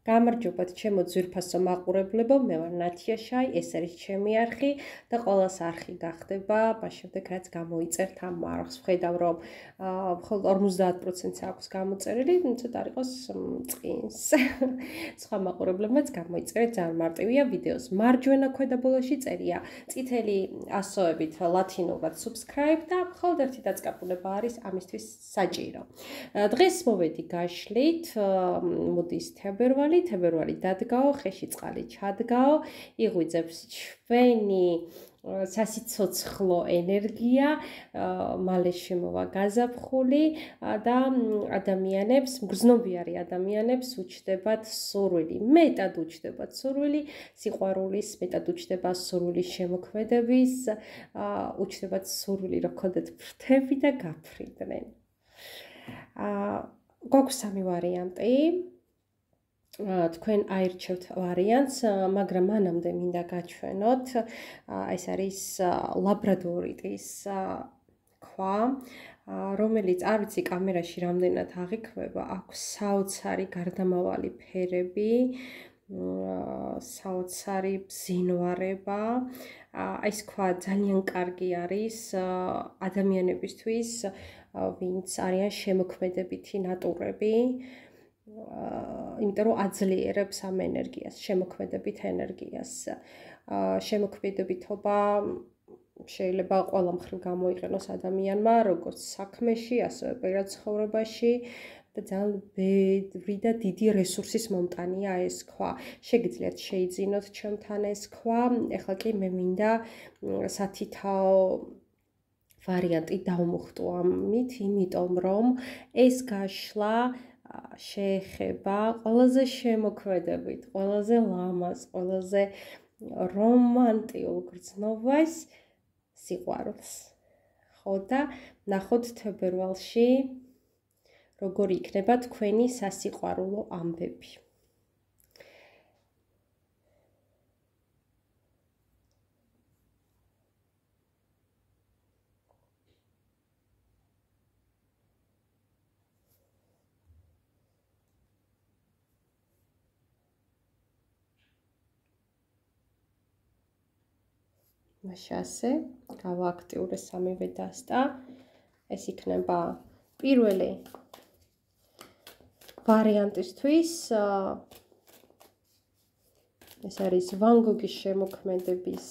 გამარჯობათ ჩემო ძვირფასო მაყურებლებო, მე ვარ ნათია შაი, ეს არის ჩემი არხი და ყოველს არხი გახდება, მას შემდეგ რაც გამოიწერთ ამ არხს. ვხედავ რომ მხოლოდ 50%-ს აქვს გამოწერილი, ცოტა არ იყოს წინს. სხვა მაყურებლებმაც გამოიწერეთ ძალიან მარტივია ვიდეოს. მარჯვენა ქვედა ბოლოში წერია წითელი ასოებით ლათინურად subscribe და მხოლოდ ერთი დაწყებულება არის ამისთვის საჭირო. დღეს მოვედი გაშლით, მოდის თებერვალი დადგაო, ხეში წყალი ჩადგაო, იღვიძებს ჩვენი სასიცოცხლო ენერგია, მალე შემოვა გაზაფხული და ადამიანებს, მგრძნობიარე ადამიანებს უჩნდებათ სურვილი, მეტად უჩნდებათ სურვილი სიყვარულის, მეტად უჩნდება სურვილი შემოქმედების, უჩნდებათ სურვილი რომ გქონდეთ ფრთები და გაფრინდნენ. გვაქვს სამი ვარიანტი. თქვენ აირჩევთ ვარიანტს, მაგრამ მანამდე მინდა გაჩვენოთ, ეს არის ლაბრადორიტის ქვა, რომელიც არ ვიცი კამერაში რამდენად აღიქვება, აქვს საოცარი გარდამავალი ფერები, საოცარი ბზინვარება. ეს ქვა ძალიან კარგი არის ადამიანებისთვის, ვინც არიან შემოქმედებითი ნატურები. იმიტომ რომ აძლიერებს ამ ენერგიას, შემოქმედებით ენერგიას. შემოქმედებითობა შეიძლება ყველა მხრივ გამოიყენოს ადამიანმა, როგორც საქმეში, ასევე პირად ცხოვრებაში და ძალიან ბევრი და დიდი რესურსის მომტანია ეს ქვა. შეგიძლიათ შეიძინოთ ჩემთან ეს ქვა. ეხლა კი მე მინდა სათითაო ვარიანტი დავმუხტო ამით, იმიტომ რომ ეს გაშლა შეეხება ყველაზე შემოქმედებით, ყველაზე ლამაზ, ყველაზე რომანტიულ გრძნობას სიყვარულს. ხო და ნახოთ თებერვალში როგორი იქნება თქვენი სასიყვარულო ამბები. ასე გავააქტიურე სამივე დასტა. ეს იქნება პირველი ვარიანტისთვის. ეს არის ვან გოგის შემოქმედების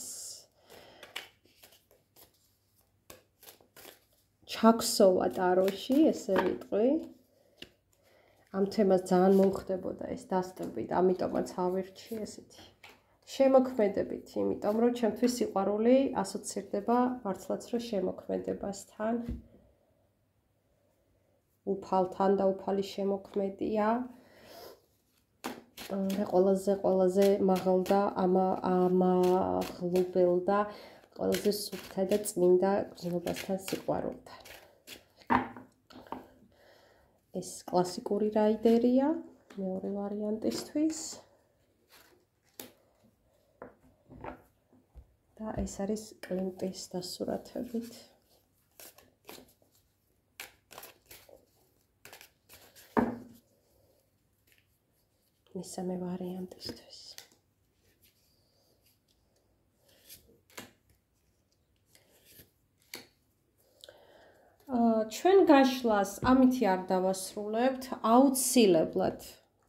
ჩაქსოვა ტაროში, ესე ვიტყვი. ამ თემას ძალიან მომხდებოდა ეს დასტები და ამიტომაც ავირჩი ესეთი შემოქმედებით, იმიტომ რომ ჩემთვის სიყვარული ასოცირდება მართლაც რომ შემოქმედებასთან, უფალთან და უფალი შემოქმედია. ყველაზე მაღალ და ამაღლობელ და ყველაზე სუფთა და წმინდა გრძნობასთან სიყვარულთან. ეს კლასიკური რაიდერია მეორე ვარიანტისთვის. და ეს არის კლიმტის დასურათებით. მესამე ვარიანტისთვის. ჩვენ გაშლას ამითი არ დავასრულებთ, აუცილებლად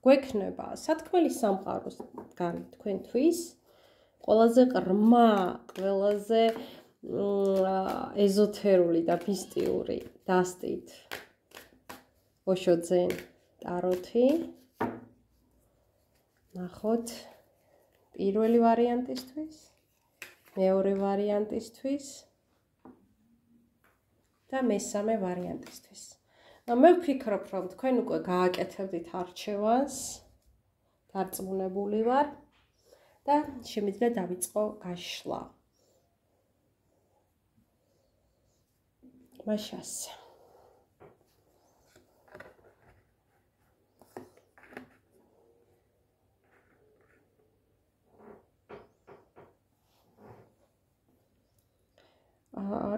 გვექნება სათქმელი სამყაროს განი თქვენთვის. ყველაზე ყრმა, ყველაზე ეზოთერული და მისტიური დასტით ოშოძენ ტაროთი. ნახოთ პირველი ვარიანტისთვის, მეორე ვარიანტისთვის და მესამე ვარიანტისთვის. მე ვფიქრობ, რომ თქვენ უკვე გააკეთებდით არჩევანს, დარწმუნებული ვარ. და შემიძლია დავიწყო გაშლა. მასე.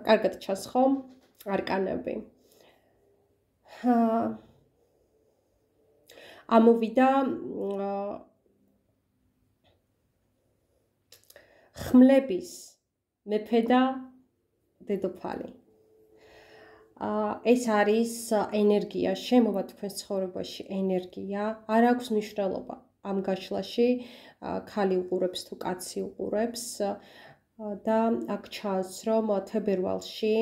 კარგად ჩანს ხომ? არკანები. ამოვიდა ხმლების მეფე და დედოფალი. ეს არის ენერგია, შემოვა თქვენს ცხოვრებაში ენერგია, არ აქვს მნიშვნელობა ამ გაშლაში, ქალი უყურებს თუ კაცი უყურებს და აქ ჩანს, რომ თებერვალში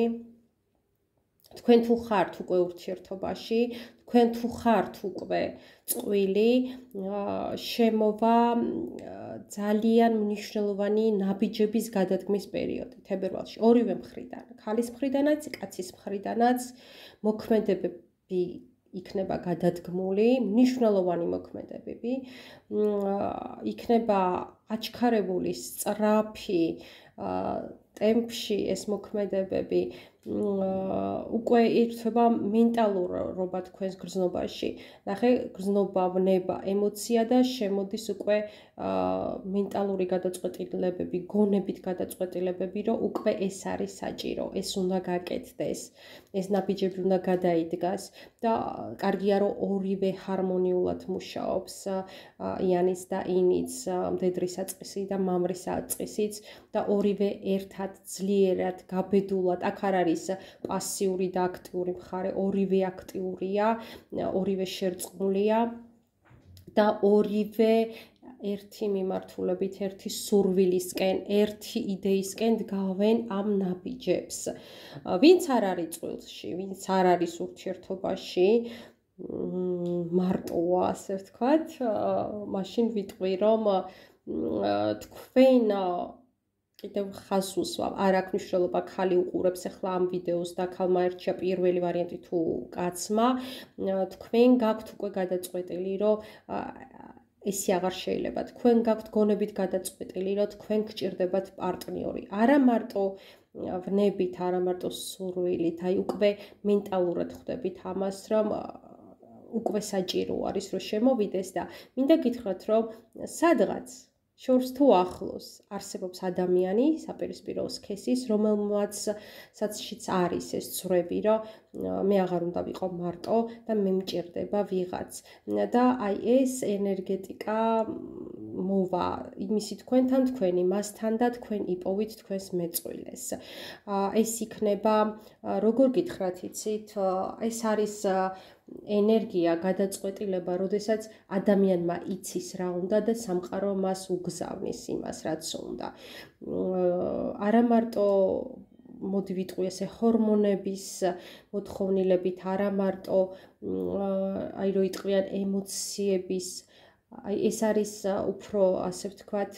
თქვენ თუ ხართ უკვე ურთიერთობაში, თქვენ თუ ხართ უკვე წყვილი, შემოვა ძალიან მნიშვნელოვანი ნაბიჯების გადადგმის პერიოდი თებერვალში, ორივე მხრიდან, ქალის მხრიდანაც, კაცის მხრიდანაც მოქმედებები იქნება გადადგმული, მნიშვნელოვანი მოქმედებები, იქნება აჩქარებული სწრაფი ტემპში ეს მოქმედებები უკვე ირთვება მენტალურობა თქვენს გრძნობაში. ნახე, გრძნობა, ვნება, ემოცია და შემოდის უკვე მენტალური გადაწყვეტილებები, გონებით გადაწყვეტილებები, რომ უკვე ეს არის საჭირო, ეს უნდა გაკეთდეს, ეს ნაბიჯები უნდა გადაიდგას და კარგია რომ ორივე ჰარმონიულად მუშაობს, იანიც და ინიც, მდედრის საწყისი და მამრის საწყისიც და ორივე ერთად ძლიერად, გაბედულად, აქ არ არის პასიური და აქტიური მხარე, ორივე აქტიურია, ორივე შერწყმულია და ორივე ერთი მიმართულებით, ერთი სურვილისკენ, ერთი იდეისკენ დგავენ ამ ნაბიჯებს. ვინც არ არის წყვილში, ვინც არ არის ურთიერთობაში, მარტოა, ასე ვთქვათ, მაშინ ვიტყვი, რომ თქვენ კიდევ ხაზს უსვამ, არ აქვს მნიშვნელობა ქალი უყურებს ახლა ამ ვიდეოს და ქალმა ერჩია პირველი ვარიანტი თუ კაცმა, თქვენ გაქვთ უკვე გადაწყვეტილი, რომ ისი აღარ შეიძლება. თქვენ გაქვთ გონებით გადაწყვეტილი, რომ თქვენ გჭირდებათ პარტნიორი. არა მარტო ვნებით, არა მარტო სურვილით, აი უკვე მენტალურად ხვდებით ამას, რომ უკვე საჭირო არის, რომ შემოვიდეს და მინდა გითხრათ, რომ სადღაც შორს თუ ახლოს არსებობს ადამიანი, საპირისპირო სქესის, რომელმაცაც არის ეს ცრები, რომ მე აღარ უნდა ვიყო მარტო და მე მჭირდება ვიღაც. და აი ეს ენერგეტიკა მოვა იმისი თქვენთან, თქვენი მასთან და თქვენ იპოვით თქვენს მეწყვილეს. ეს იქნება, როგორ გითხრათ, იცით, ეს არის ენერგია, გადაწყვეტილება, როდესაც ადამიანმა იცის რა უნდა და სამყარო მას უგზავნის იმას, რაც უნდა. არა მარტო მოდი ვიტყვი ესე ჰორმონების მოთხოვნილებით, არა მარტო აი რო იტყვიან ემოციების, აი ეს არის უფრო ასე ვთქვათ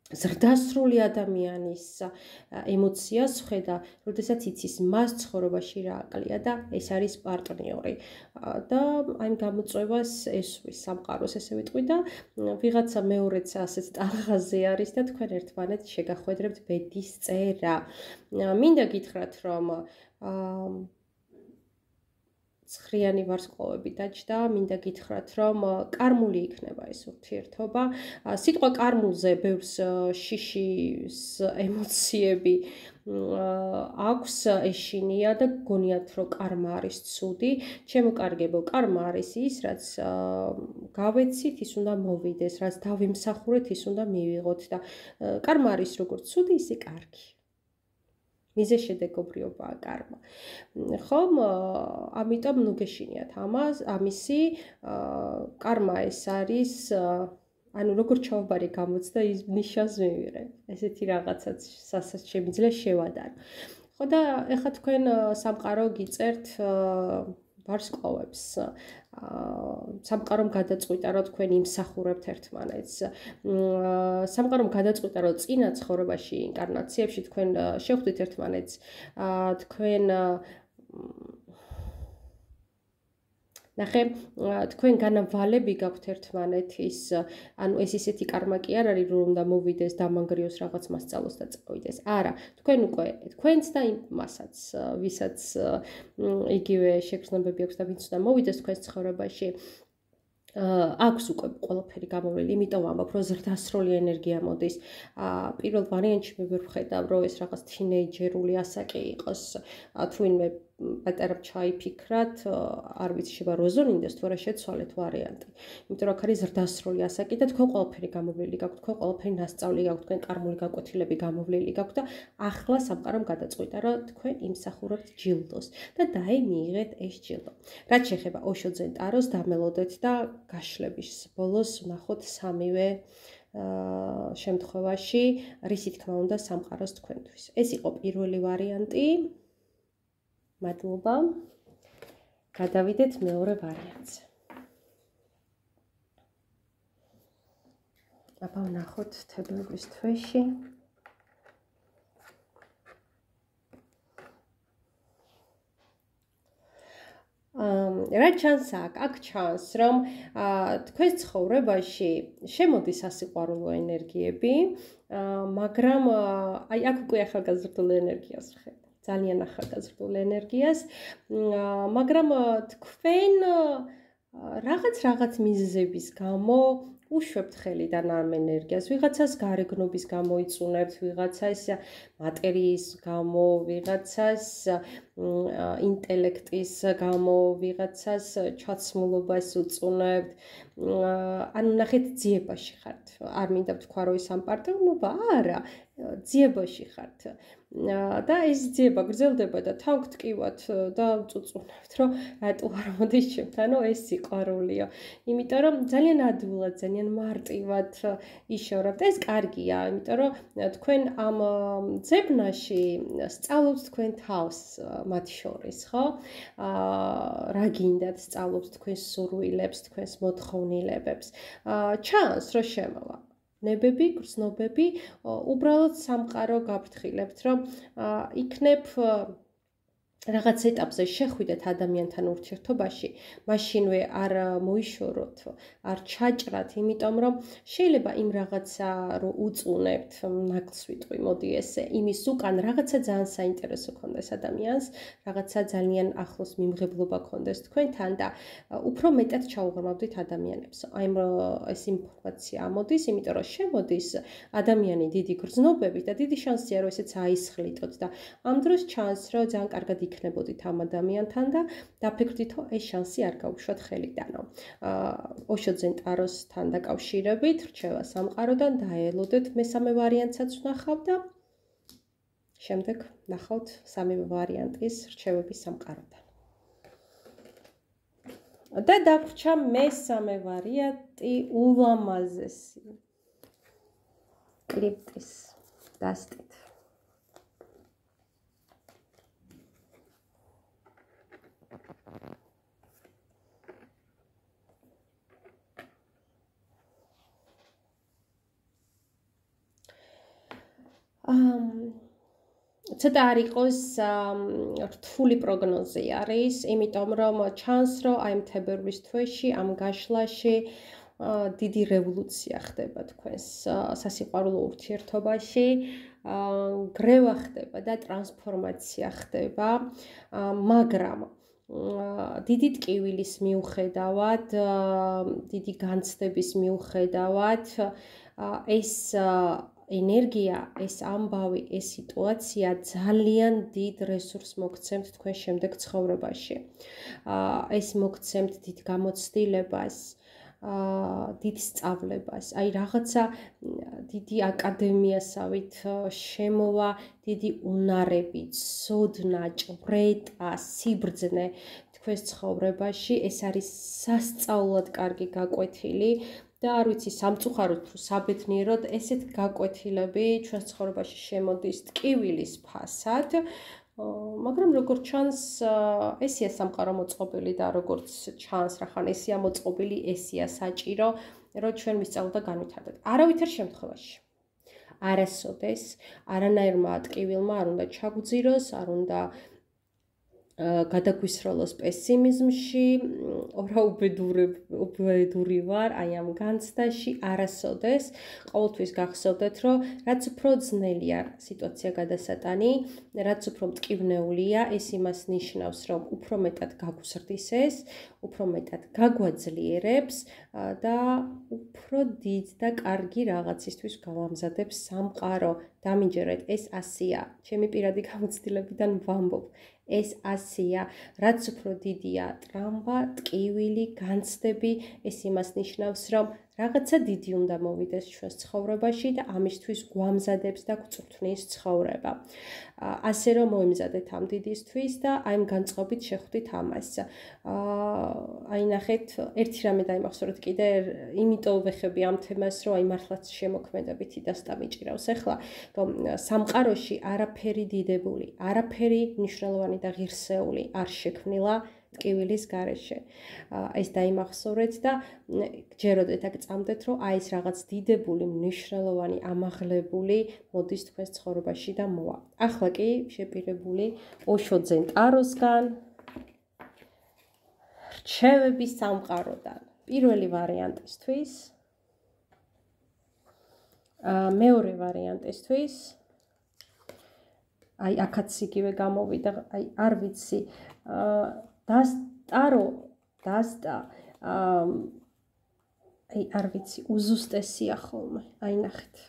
ზრდასრული ადამიანის ემოციას ხედა, როდესაც იცის მას ცხოვრებაში რა აკლია და ეს არის პარტნიორი. და აი გამოწვევას ესვის სამყაროს ესე ვიტყვი და ვიღაცა მეორეც ასეც ტალღაზე არის და თქვენ ერთმანეთს შეგახვედრებთ ბედის წერა. მინდა გითხრათ, რომ ცხრიანი ვარსკვლავები დაჯდა, მინდა გითხრათ, რომ კარმული იქნება ეს ურთიერთობა. სიტყვა კარმულზე ბევრს შიშის ემოციები აქვს ეშინია და გონიათ, რომ კარმა არის ცუდი. ჩემო კარგებო, კარმა არის ის, რაც გავეცით, ის უნდა მოვიდეს, რაც დავიმსახურეთ, ის უნდა მივიღოთ და კარმა არის როგორც ცუდი, ისე კარგი. მიზეშედეგობრიობაა კარმა. ხომ, ამიტომ ნუ გეშინიათ ამისი კარმა ეს არის, ანუ როგორ ჩავაბარე გამოცდა ის ნიშანს მივიღე. ესეთი რაღაცაც სასაც შემიძლია შევადარო. ხო და ეხლა თქვენ სამყარო გიწერთ ვარსკვლავებს. სამყარომ გადაწყვიტა, რომ თქვენ იმსახურებთ ერთმანეთს. სამყარომ გადაწყვიტა, რომ წინა ცხოვრებაში, ინკარნაციებში თქვენ შევხვდით ერთმანეთს. თქვენ ნახე, თქვენ განავალები გაქვთ ერთმანეთის, ანუ ეს ისეთი კარმა კი არ არის, რომ უნდა მოვიდეს, დამანგრიოს რაღაც მასწავლოს და წავიდეს. არა, თქვენ უკვე თქვენც და იმასაც, ვისაც იგივე შეგრძნებები აქვს და ვინც უნდა მოვიდეს თქვენს ცხოვრებაში, აქვს უკვე ყველაფერი გამოვლილი, იმიტომ ვამბობ, რომ ზრდასრული ენერგია მოდის. პირველ ვარიანტში მე ვერ ვხედავ, რომ ეს რაღაც თინეიჯერული ასაკი იყოს, თუ ვინმე პატარა ჩაიფიქრათ, არ ვიცი შევა როზონინდეს თუ არა შეცვალეთ ვარიანტი. იმიტომ რომ აქ არის ზრდასრული ასაკი და თქვენ ყველაფერი გამოვლილი გაქვთ, თქვენ ყველაფერი ნასწავლი გაქვთ, თქვენ კარმული გაკვეთილები გამოვლილი გაქვთ და ახლა სამყარომ გადაწყვიტა, რომ თქვენ იმსახურებთ ჯილდოს და დაიმიღეთ ეს ჯილდო. რაც შეეხება ოშოძენ ტაროს, დამელოდეთ და გაშლების ბოლოს ვნახოთ სამივე შემთხვევაში რისი თქმა უნდა სამყაროს თქვენთვის. ეს იყო პირველი ვარიანტი. მადლობა. გადავიდეთ მეორე ვარიანტზე. აბა ვნახოთ თებერვლის თვეში. რა ჩანს აქ ჩანს რომ თქვენს ცხოვრებაში შემოდის სასიყვარულო ენერგიები, მაგრამ აი აქ უკვე ახალგაზრდულ ენერგიას ვხედავ. ძალიან ახალგაზრდულ ენერგიას, მაგრამ თქვენ რაღაც მიზეზების გამო უშვებთ ხელიდან ამ ენერგიას, ვიღაცას გარეგნობის გამო იწუნებთ, ვიღაცას მატერიის გამო, ვიღაცას ინტელექტის გამო, ვიღაცას ჩაცმულობას უწუნებთ. ანუ ნახეთ, ძიებაში ხართ. არ მინდა ვთქვა რომ ის ამ პარტნიორობა, არა, ძიებაში ხართ. და ეს ძიება გრძელდება და თან გტკივათ და წუწუნებთ, რომ რატო არ მოდის ჩემთან, ეს სიყვარულია. იმიტომ რომ ძალიან ადვილად, ძალიან მარტივად იშორებთ. ეს კარგია, იმიტომ რომ თქვენ ამ ძებნაში სწავლობთ თქვენ თავს მათ შორის, ხო? რა გინდათ, სწავლობთ თქვენს სურვილებს, თქვენს მოთხოვნილებებს. ჩანს, რომ შემოვა. ნებები, გრძნობები, უბრალოდ სამყარო გაფრთხილებთ, რომ იქნებ რაღაც ეტაპზე შეხვიდეთ ადამიანთან ურთიერთობაში, მაშინვე არ მოიშოროთ, არ ჩაჭრათ, იმიტომ რომ შეიძლება იმ რაღაცა რო უწუნებთ, ნაკლს ვიტყვი, მოდი ესე, იმის უკან რაღაცა ძალიან საინტერესო ქონდეს ადამიანს, რაღაცა ძალიან ახლოს მიმღებლობა ქონდეს თქვენთან და უფრო მეტად ჩაუღრმავდით ადამიანებს. აი ეს ინფორმაცია ამოდის, იმიტომ რომ შემოდის ადამიანი დიდი გრძნობებით და დიდი შანსია რომ ესეც აისხლიტოთ და ამ დროს ჩანს რომ ძალიან კარგად იქნებოდით ამ ადამიანთან და დაფიქრდით, რომ ეს შანსი არ გაუშვათ ხელიდანო. ოშოძენ ტაროსთან დაკავშირებით რჩევა სამყაროდან დაელოდეთ მესამე ვარიანტსაც ვნახავ და შემდეგ ვნახავთ სამივე ვარიანტის რჩევების სამყაროდან. და დაგვრჩა მესამე ვარიანტი ულამაზესი. კლიპტის დასტით. ცოტა არ იყოს რთული პროგნოზი არის, იმიტომ რომ ჩანს, რომ აი თებერვლის თვეში ამ გაშლაში დიდი რევოლუცია ხდება თქვენს სასიყვარულო ურთიერთობაში, გრევა ხდება და ტრანსფორმაცია ხდება, მაგრამ დიდი ტკივილის მიუხედავად, დიდი განცდების მიუხედავად, ეს ენერგია, ეს ამბავი, ეს სიტუაცია ძალიან დიდ რესურსს მოგცემთ თქვენ შემდეგ ცხოვრებაში. ეს მოგცემთ დიდ გამოცდილებას, დიდ სწავლებას, აი რაღაცა დიდი აკადემიასავით შემოვა, დიდი უნარები, ცოდნა, ჭვრეტა, სიბრძნე თქვენს ცხოვრებაში, ეს არის სასწაულად კარგი გაკვეთილი. და არ ვიცი, სამწუხაროდ თუ საბედნიეროდ ესეთ გაკვეთილები ჩვენს ცხოვრებაში შემოდის ტკივილის ფასად, მაგრამ როგორც ჩანს, ესია სამყარო მოწყობილი და როგორც ჩანს, რახან ესია მოწყობილი, ესია საჭირო, რომ ჩვენ ვისწავლოთ და განვითარდეთ. არავითარ შემთხვევაში. არასოდეს, არანაირმა ტკივილმა არ უნდა ჩაგვძიროს, არ უნდა გადაგვისროლოს პესიმიზმში, უბედური ვარ აი ამ განცდაში, არასოდეს, ყოველთვის გახსოვდეთ, რომ რაც უფრო ძნელია სიტუაცია გადასატანი, რაც უფრო მტკივნეულია, ეს იმას ნიშნავს, რომ უფრო მეტად გაგუსრდის ეს, უფრო მეტად გაგვაძლიერებს და უფრო დიდ და კარგი რაღაცისთვის გავამზადებს სამყარო. დამიჯერეთ, ეს ასია, ჩემი პირადი გამოცდილებიდან ვამბობ. ეს ასია, რაც უფრო დიდია ტრამვა, ტკივილი, განცდები, ეს იმას ნიშნავს, რომ რაღაცა დიდი უნდა მოვიდეს ჩვენს ცხოვრებაში და ამისთვის გვამზადებს და გვწვრთნის ცხოვრება. ასე რომ მოიმზადეთ ამ დიდისთვის და აი ამ განწყობით შეხვდით ამას. აი ნახეთ, ერთი რამე დაიმახსოვრეთ კიდე, იმიტომ ვეხები ამ თემას, რომ აი მართლაც შემოქმედებითი დასტამიჭირავს ახლა, რომ სამყაროში არაფერი დიდებული, არაფერი მნიშვნელოვანი და ღირსეული არ შექმნილა ტკივილის გარეშე. ეს დაიმახსოვრეთ და გჯეროდეთ აქ წამდეთ, რომ აი ეს რაღაც დიდებული, მნიშვნელოვანი, ამაღლებული მოდის თქვენს ცხოვრებაში და მოვა. ახლა კი შეპირებული ოშო ძენ ტაროსგან, რჩევების სამყაროდან. პირველი ვარიანტისთვის, მეორე ვარიანტისთვის, აი აქაც იგივე გამოვიდა, აი არ ვიცი, ტარო დასტა აი არ ვიცი უზუსტესია ხოლმე აი ნახეთ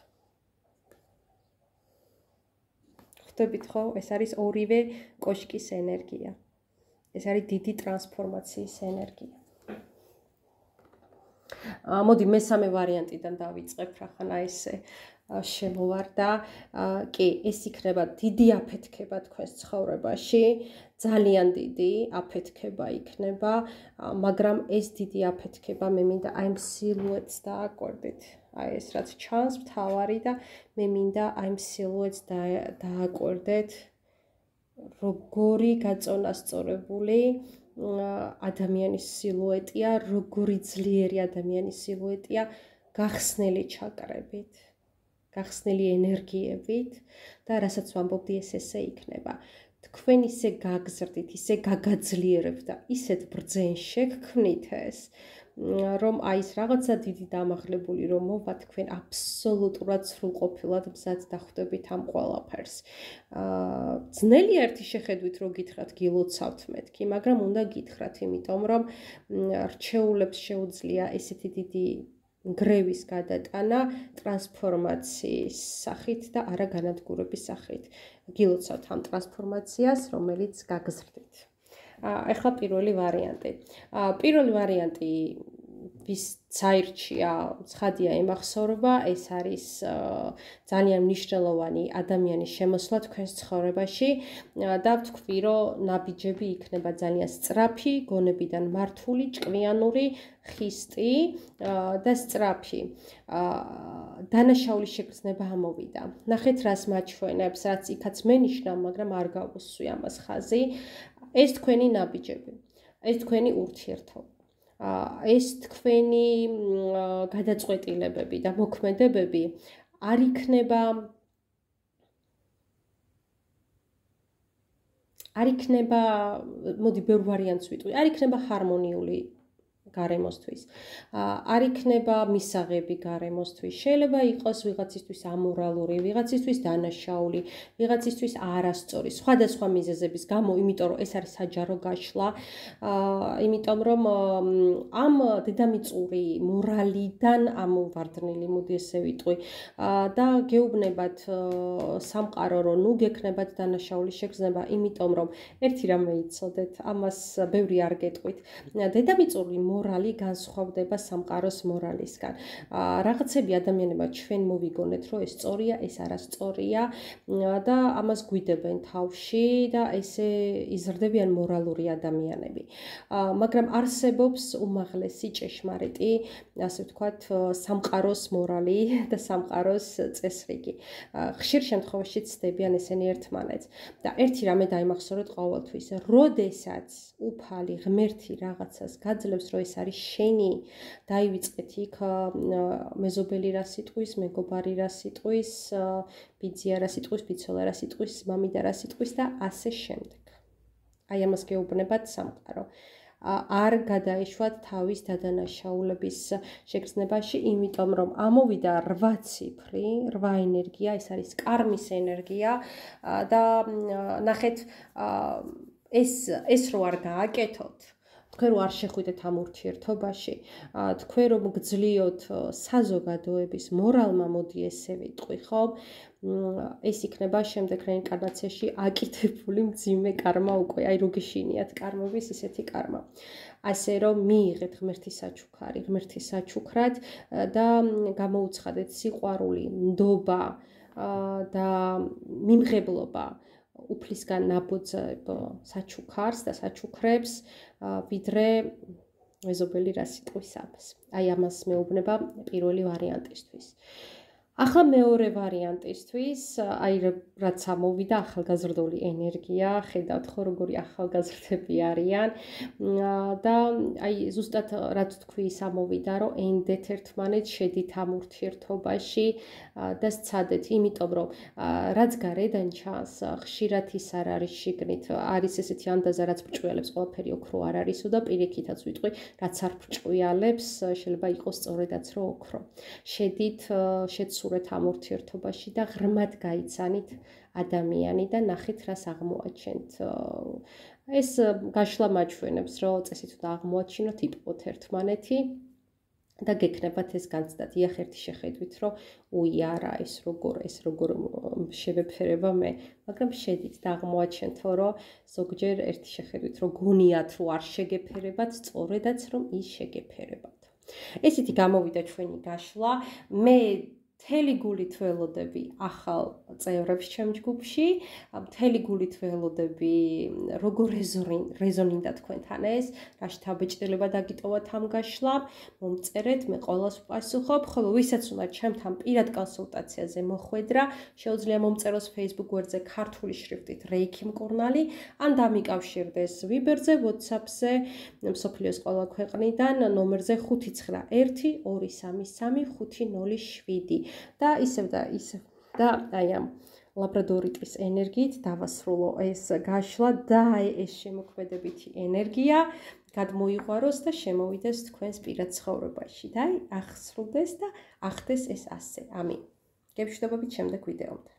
ხვდებით ხო ეს არის ორივე კოშკის ენერგია ეს არის დიდი ტრანსფორმაციის ენერგია მოდი მესამე ვარიანტიდან დავიწყებ რახან აი ესე შემოვარდა კი ეს იქნება დიდი აფეთქება თქვენს ცხოვრებაში ძალიან დიდი აფეთქება იქნება მაგრამ ეს დიდი აფეთქება მე მინდა აი სილუეტს დააკვირდით აი ეს რაც ჩანს მთავარი და მე მინდა აი სილუეტს დააკვირდეთ როგორი გაწონასწორებული ადამიანის სილუეტია როგორი ძლიერი ადამიანის სილუეტია გახსნელი ჩაკრებით გახსნელი ენერგიებით და რასაც ვამბობდი ეს ესე იქნება თქვენ ისე გაგზრდით, ისე გაგაძლიერებთ და ისეთ ბრძენ შეგქმნით ეს, რომ აი ეს რაღაცა დიდი დამაღლებული რომ მოვა თქვენ აბსოლუტურად სრულყოფილად მზად დახვდებით ამ ყველაფერს. ძნელია ერთი შეხედვით რომ გითხრათ გილოცავთ მეთქი, მაგრამ უნდა გითხრათ, იმიტომ რომ რჩეულებს შეუძლია ესეთი დიდი გრევის გადატანა ტრანსფორმაციის სახით და არა განადგურების სახით. გილოცავთ ამ ტრანსფორმაციას, რომელიც გაგზრდით. ახლა პირველი ვარიანტი. პირველი ვარიანტი ვის საირჩია, ცხადია ემახსოვრება, ეს არის ძალიან მნიშვნელოვანი ადამიანის შემოსვლა თქვენს ცხოვრებაში და ვთქვი, რომ ნაბიჯები იქნება ძალიან სწრაფი, გონებიდან მართული, ჭკვიანური, ხისტი და სწრაფი. დანაშაულის შეგრძნება ამოვიდა. ნახეთ, რას მაჩვენებს, რაც იქაც მენიშნა, მაგრამ არ გავუსვი ამას ხაზი. ეს თქვენი ნაბიჯები, ეს თქვენი ურთიერთობა. ეს თქვენი გადაწყვეტილებები და მოქმედებები არ იქნება მოდი ბევრ ვარიანტს ვიტყვი, არ იქნება ჰარმონიული გარემოსთვის. არ იქნება მისაღები გარემოსთვის. შეიძლება იყოს ვიღაცისთვის ამორალური, ვიღაცისთვის დანაშაული, ვიღაცისთვის არასწორი, სხვადასხვა მიზეზების გამო, იმიტომ რომ ეს არის საჯარო გაშლა, იმიტომ რომ ამ დედამიწური მორალიდან ამოვარდნილი, მოდი ესე ვიტყვი, და გეუბნებათ სამყარო, რომ ნუ გექნებათ დანაშაული შეგრძნება, იმიტომ რომ ერთი რამე იცოდეთ, ამას ბევრი არ გეტყვით. დედამიწური მორალი განსხვავდება სამყაროს მორალისგან. რაღაცები ადამიანებმა ჩვენ მოვიგონეთ, რომ ეს სწორია, ეს არასწორია და ამას გვიდებენ თავში და ესე იზრდებიან მორალური ადამიანები. მაგრამ არსებობს უმაღლესი ჭეშმარიტი, ასე ვთქვათ, სამყაროს მორალი და სამყაროს წესრიგი. ხშირ შემთხვევაში ცდებიან ესენი ერთმანეთს და ერთი რამე დაიმახსოვრეთ ყოველთვის, როდესაც უფალი ღმერთი რაღაცას გაძლევს, რომ ეს არის შენი, დაივიწყეთ იქ მეზობელი რა სიტყვის, მეგობარი რა სიტყვის, ბიძია რა სიტყვის, ბიცოლა რა სიტყვის, მამიდა რა სიტყვის და ასე შემდეგ. აი ამას გეუბნებათ სამყარო. არ გადაეშვათ თავის დადანაშაულების შეგრძნებაში, იმიტომ რომ ამოვიდა 8 ციფრი, 8 ენერგია, ეს არის კარმის ენერგია და ნახეთ ეს რო არ გააკეთოთ თქვენ რომ არ შეხვიდეთ ამ ურთიერთობაში, თქვენ რომ გძლიოთ საზოგადოების მორალმა, მოდი ესე ვიტყვი, ხო? ეს იქნება შემდეგ რეინკარნაციაში აკეთებული მძიმე კარმა უკვე, აი რო გიშინიათ კარმების ისეთი კარმა. ასე რომ მიიღეთ ღმერთის საჩუქარი, ღმერთის საჩუქრად და გამოუცხადეთ სიყვარული, ნდობა და მიმღებლობა უფლისგან ნაბოძებ საჩუქარს და საჩუქრებს, ვიდრე მეზობელი რა სიტყვის ამას. აი ამას მეუბნება პირველი ვარიანტისთვის. ახლა მეორე ვარიანტისთვის, აი რაც ამოვიდა ახალგაზრდული ენერგია, ხედავთ ხო როგორი ახალგაზრდები არიან და აი ზუსტად რაც თქვი ის ამოვიდა, რომ ენდეთ ერთმანეთს, შედით ამ ურთიერთობაში და სცადეთ, იმიტომ რომ რაც გარედან ჩანს, ხშირად ის არ არის შიგნით, არის ესეთი ანდაზა, რაც ბრჭყიალებს, ყველაფერი ოქრო არ არისო და პირიქითაც ვიტყვი, რაც არ ბრჭყიალებს, შეიძლება იყოს სწორედაც რომ ოქრო. შედით შეცურეთ ამ ურთიერთობაში და ღრმად გაიცანით ადამიანი და ნახეთ რას აღმოაჩენთ. ეს გაშლა მაჩვენებს, რომ წესით უნდა აღმოაჩინოთ, იპყროთ ერთმანეთი და გექნებათ ეს განცდათ. იახ ერთი შეხედვით, რომ უი არა, ეს როგორ შევეფერება მე, მაგრამ შედით და აღმოაჩენთო, რომ ზოგჯერ ერთი შეხედვით, რომ გონიათ, რომ არ შეგეფერებათ, სწორედაც რომ ის შეგეფერებათ. ესეთი გამოვიდა ჩვენი გაშლა. მე მთელი გულით ველოდები ახალ წევრებს ჩემ ჯგუფში, მთელი გულით ველოდები როგორ რეზონინდა თქვენთან ეს, რა შთაბეჭდილება დაგიტოვათ ამ გაშლამ, მომწერეთ, მე ყველას ვპასუხობ, ხოლო ვისაც უნდა ჩემთან პირად კონსულტაციაზე მოხვედრა, შეუძლია მომწეროს Facebook გვერდზე ქართული შრიფტით რეიქი მკურნალი, ან დამიკავშირდეს Viber-ზე, WhatsApp-ზე, მსოფლიოს ყველა ქვეყნიდან ნომერზე 591 233 507 და ისევ და აი ამ ლაბრადორიტის ენერგიით დავასრულო ეს გაშლა და აი ეს შემოქმედებითი ენერგია გადმოიღვაროს და შემოვიდეს თქვენს პირად ცხოვრებაში და აი ახსრულდეს და ახდეს ეს ასე. ამინ. გეშდობებით შემდეგ ვიდეომდე.